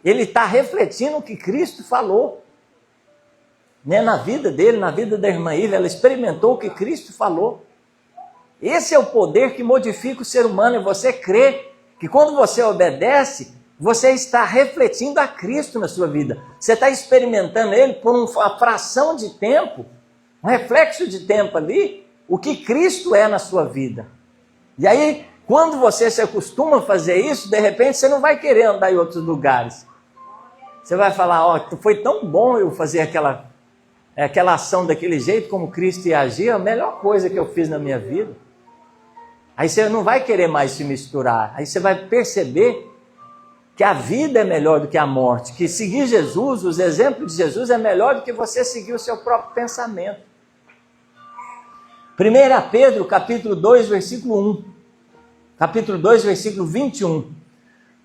ele está refletindo o que Cristo falou. Né? Na vida dele, na vida da irmã Iva, ela experimentou o que Cristo falou. Esse é o poder que modifica o ser humano, e você crê que quando você obedece, você está refletindo a Cristo na sua vida. Você está experimentando Ele por uma fração de tempo, um reflexo de tempo ali, o que Cristo é na sua vida. E aí, quando você se acostuma a fazer isso, de repente você não vai querer andar em outros lugares. Você vai falar, ó, foi tão bom eu fazer aquela ação daquele jeito, como Cristo ia agir, a melhor coisa que eu fiz na minha vida. Aí você não vai querer mais se misturar. Aí você vai perceber que a vida é melhor do que a morte, que seguir Jesus, os exemplos de Jesus, é melhor do que você seguir o seu próprio pensamento. 1 Pedro, capítulo 2, versículo 1. Capítulo 2, versículo 21.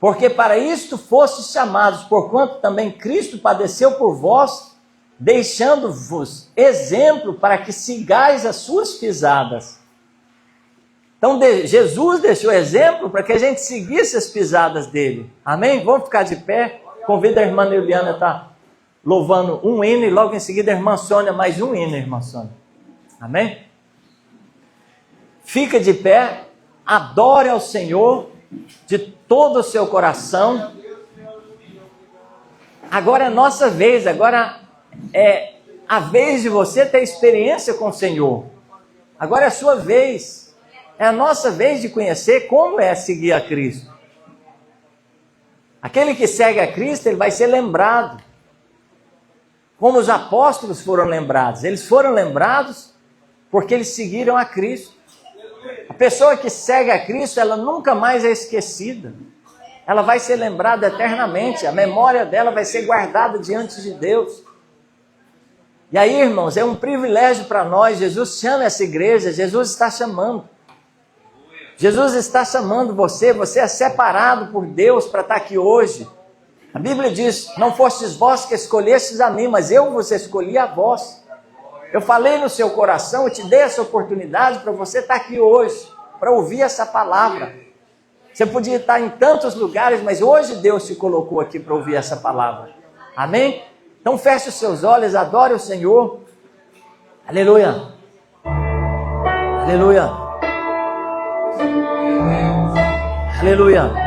Porque para isto fostes chamados, porquanto também Cristo padeceu por vós, deixando-vos exemplo para que sigais as suas pisadas. Então Jesus deixou exemplo para que a gente seguisse as pisadas dele. Amém? Vamos ficar de pé. Convido a irmã Neuliana a estar louvando um hino, e logo em seguida a irmã Sônia, mais um hino, irmã Sônia. Amém? Fica de pé, adore ao Senhor de todo o seu coração. Agora é a nossa vez, agora é a vez de você ter experiência com o Senhor. Agora é a sua vez. É a nossa vez de conhecer como é seguir a Cristo. Aquele que segue a Cristo, ele vai ser lembrado. Como os apóstolos foram lembrados. Eles foram lembrados porque eles seguiram a Cristo. A pessoa que segue a Cristo, ela nunca mais é esquecida. Ela vai ser lembrada eternamente. A memória dela vai ser guardada diante de Deus. E aí, irmãos, é um privilégio para nós. Jesus chama essa igreja, Jesus está chamando. Jesus está chamando você, você é separado por Deus para estar aqui hoje. A Bíblia diz, não fostes vós que escolhestes a mim, mas eu vos escolhi a vós. Eu falei no seu coração, eu te dei essa oportunidade para você estar aqui hoje, para ouvir essa palavra. Você podia estar em tantos lugares, mas hoje Deus te colocou aqui para ouvir essa palavra. Amém? Então feche os seus olhos, adore o Senhor. Aleluia. Aleluia. Aleluia.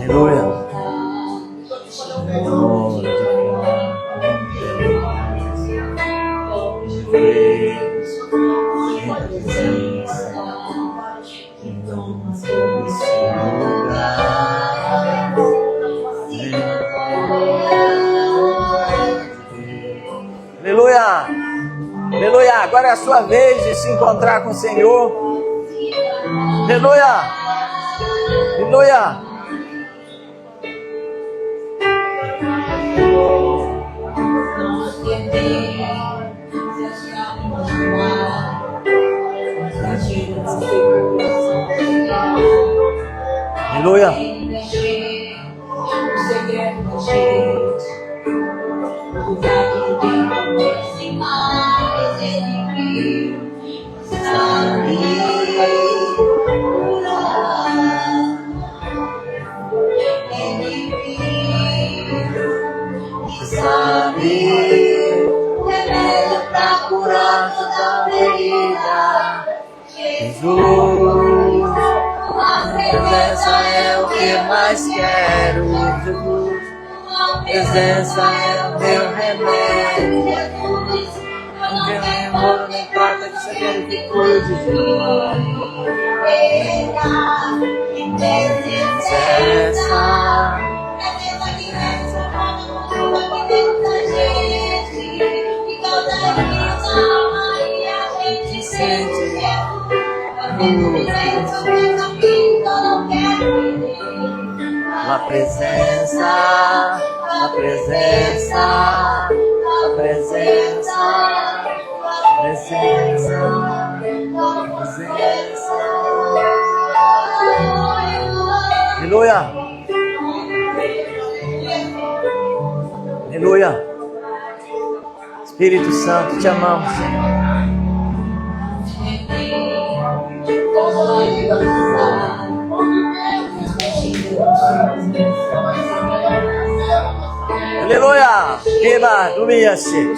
Aleluia. Aleluia. Aleluia. Agora é a sua vez de se encontrar com o Senhor. Aleluia. Aleluia. Aleluia. Remédio pra curar toda ferida. Jesus, a presença é o que mais quero. Jesus, a presença é o meu remédio. Não quero embora, nem prata, que você quer que cuide de mim. Presença. La presença, a presença, a presença, a presença, a presença. Aleluia. Aleluia. Espírito Santo, te amamos, Senhor. Aleluia. Queima, humilha-se.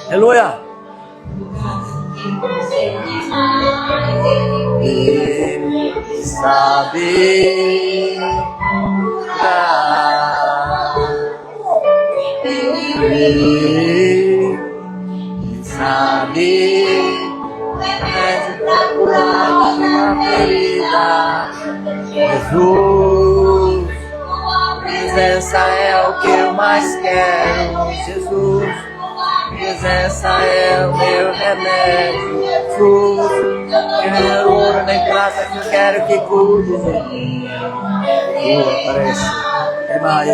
Aleluia. Ele sabe Ele sabe curar minha ferida. Jesus, presença é o que eu mais quero. Jesus, presença é o meu remédio. Jesus, quero ouro nem prata, que eu quero que cuide de mim. Aparece, é mais.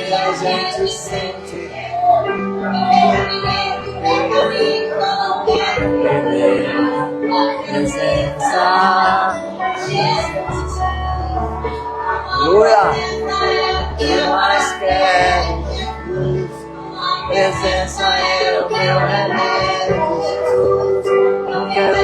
A gente sente. Aleluia. Eu mais quero. Presença é o meu remédio. Não quero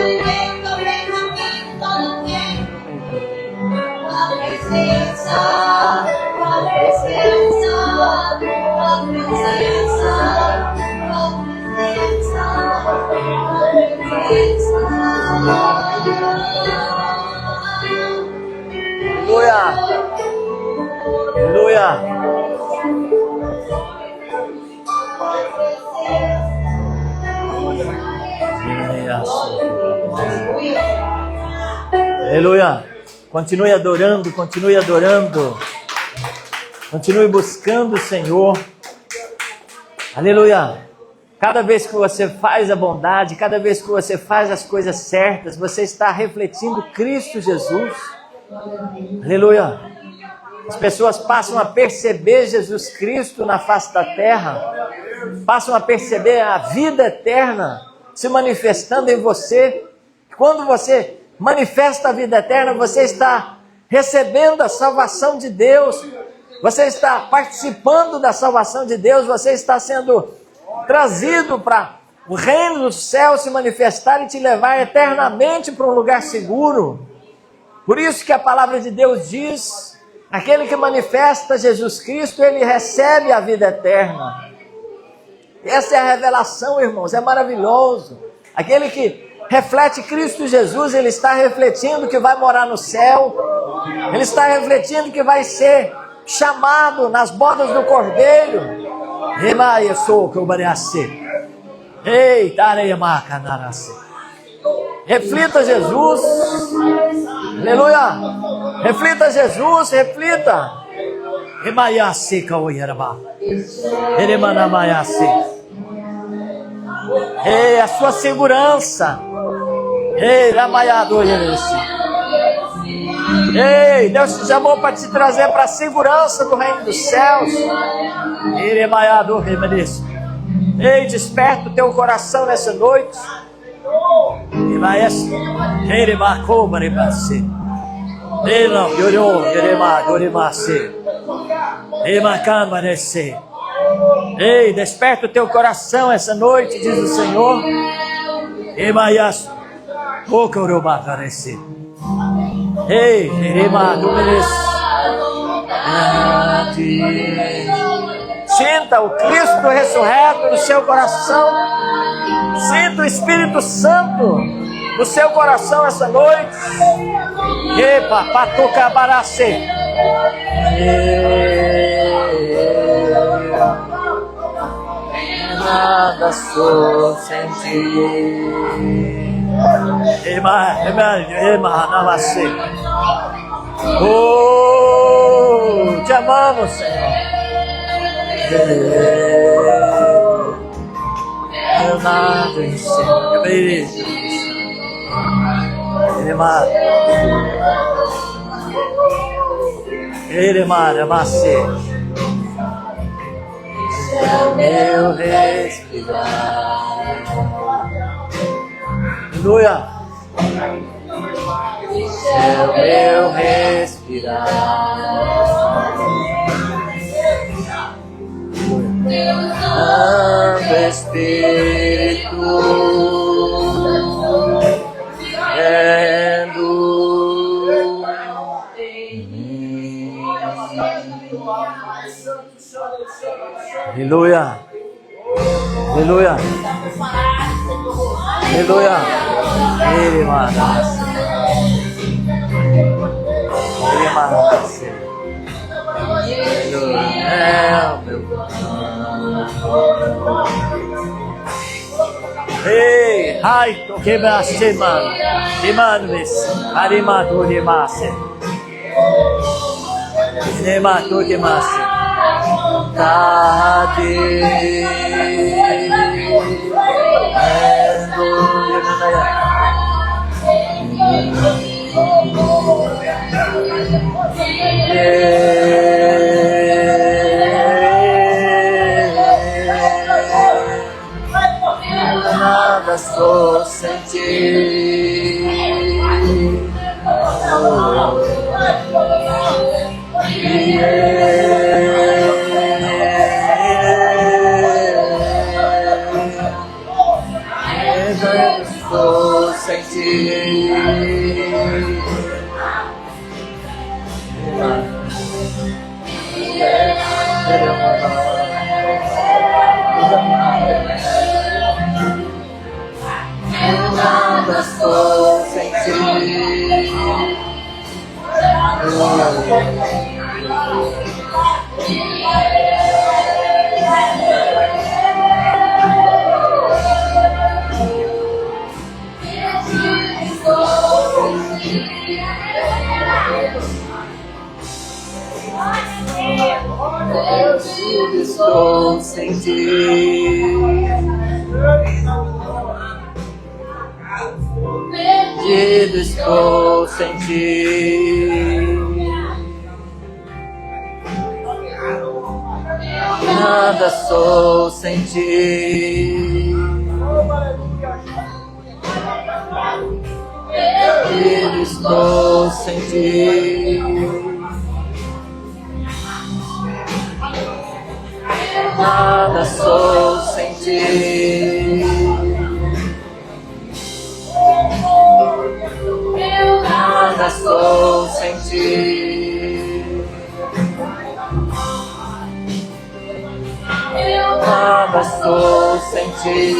Aleluia. Aleluia. Aleluia. Continue adorando, continue adorando. Continue buscando o Senhor. Aleluia. Cada vez que você faz a bondade, cada vez que você faz as coisas certas, você está refletindo Cristo Jesus. Aleluia. As pessoas passam a perceber Jesus Cristo na face da terra, passam a perceber a vida eterna se manifestando em você. Quando você manifesta a vida eterna, você está recebendo a salvação de Deus, você está participando da salvação de Deus, você está sendo trazido para o reino do céu se manifestar e te levar eternamente para um lugar seguro. Por isso que a palavra de Deus diz: aquele que manifesta Jesus Cristo, ele recebe a vida eterna. Essa é a revelação, irmãos, é maravilhoso. Aquele que reflete Cristo Jesus, ele está refletindo que vai morar no céu, ele está refletindo que vai ser chamado nas bodas do Cordeiro. Reflita Jesus. Aleluia. Reflita Jesus, reflita. Ei, a sua segurança. Ei, ei, Deus te chamou para te trazer para a segurança do reino dos céus. Ei, desperta o teu coração nessa noite. Ei, desperta o teu coração essa noite, diz o Senhor. Ei, sinta o Cristo ressurreto no seu coração. Sinta o Espírito Santo no seu coração essa noite. Epa, patuca baracê. Nada sou sem ti. Namastê. Oh, te amamos, Senhor. Eu nada em si. Ele amacê. É o meu respirar. Aleluia. É o meu respirar. Santo Espírito, vendo em mim. Aleluia. Aleluia. Aleluia. Ele manasse. Ele manasse. É o meu Ei, hai, que baste, mano. Que manues. Arimato de massa. Ne mato de massa. Tade. Nada sou sem ti. Nada sou sem ti. Nada sou sem ti. Eu estou sem ti. Perdido estou sem ti. Nada sou sem ti. Perdido estou sem ti. Nada sou sem ti. Nada sou sem ti. Nada sou sem ti.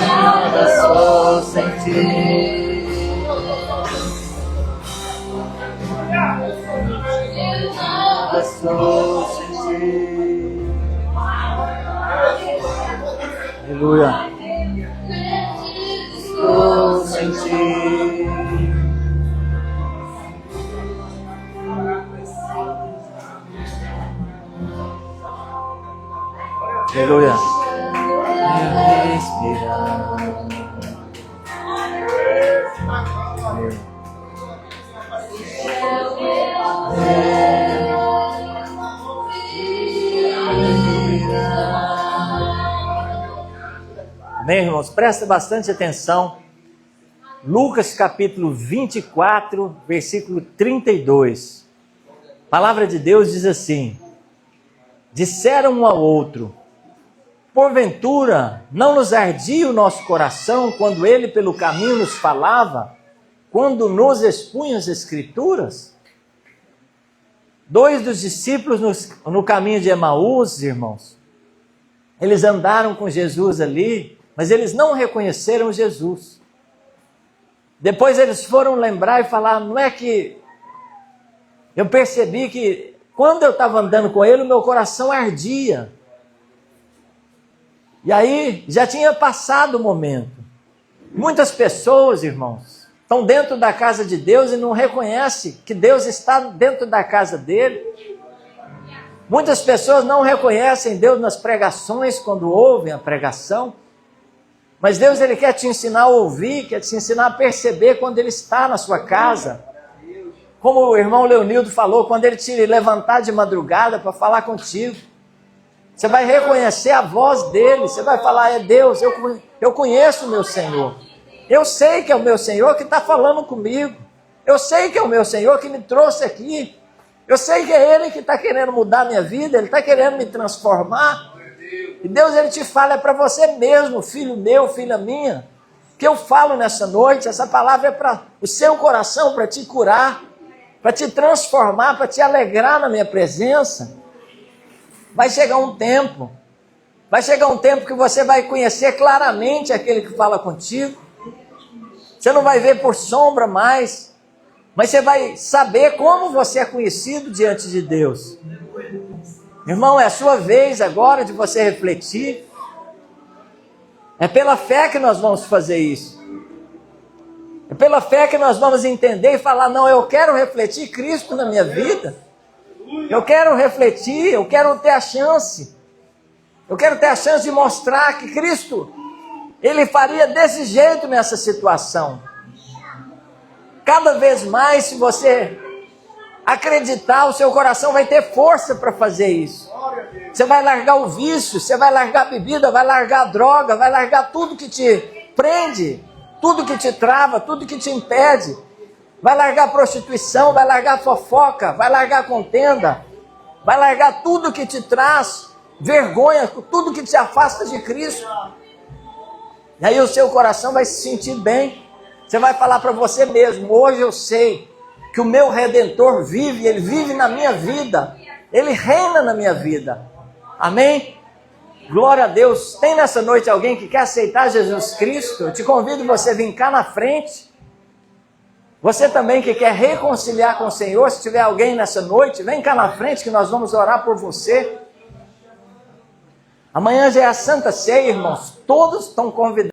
Nada sou sem ti. Nada sou sem ti. Aleluia. Estou sem ti. Aleluia. Respirar. Amém, irmãos? Presta bastante atenção. Lucas capítulo 24, versículo 32. A palavra de Deus diz assim: disseram um ao outro: porventura não nos ardia o nosso coração quando ele pelo caminho nos falava, quando nos expunha as Escrituras? Dois dos discípulos no caminho de Emaús, irmãos, eles andaram com Jesus ali, mas eles não reconheceram Jesus. Depois eles foram lembrar e falar: não é que eu percebi que quando eu estava andando com ele, o meu coração ardia. E aí já tinha passado o momento. Muitas pessoas, irmãos, estão dentro da casa de Deus e não reconhecem que Deus está dentro da casa dele. Muitas pessoas não reconhecem Deus nas pregações, quando ouvem a pregação. Mas Deus, Ele quer te ensinar a ouvir, quer te ensinar a perceber quando Ele está na sua casa. Como o irmão Leonildo falou, quando Ele te levantar de madrugada para falar contigo, você vai reconhecer a voz dEle, você vai falar: é Deus, eu conheço o meu Senhor. Eu sei que é o meu Senhor que está falando comigo. Eu sei que é o meu Senhor que me trouxe aqui. Eu sei que é Ele que está querendo mudar a minha vida, Ele está querendo me transformar. E Deus, Ele te fala, é para você mesmo, filho meu, filha minha, que eu falo nessa noite. Essa palavra é para o seu coração, para te curar, para te transformar, para te alegrar na minha presença. Vai chegar um tempo que você vai conhecer claramente aquele que fala contigo. Você não vai ver por sombra mais, mas você vai saber como você é conhecido diante de Deus. Irmão, é a sua vez agora de você refletir. É pela fé que nós vamos fazer isso. É pela fé que nós vamos entender e falar, não, eu quero refletir Cristo na minha vida. Eu quero refletir, eu quero ter a chance. Eu quero ter a chance de mostrar que Cristo, Ele faria desse jeito nessa situação. Cada vez mais, se você acreditar, o seu coração vai ter força para fazer isso. Você vai largar o vício, você vai largar a bebida, vai largar a droga, vai largar tudo que te prende, tudo que te trava, tudo que te impede. Vai largar a prostituição, vai largar a fofoca, vai largar a contenda, vai largar tudo que te traz vergonha, tudo que te afasta de Cristo. E aí o seu coração vai se sentir bem. Você vai falar para você mesmo, hoje eu sei que o meu Redentor vive, Ele vive na minha vida, Ele reina na minha vida. Amém? Glória a Deus. Tem nessa noite alguém que quer aceitar Jesus Cristo? Eu te convido você a vir cá na frente. Você também que quer reconciliar com o Senhor, se tiver alguém nessa noite, vem cá na frente que nós vamos orar por você. Amanhã já é a Santa Ceia, irmãos. Todos estão convidados.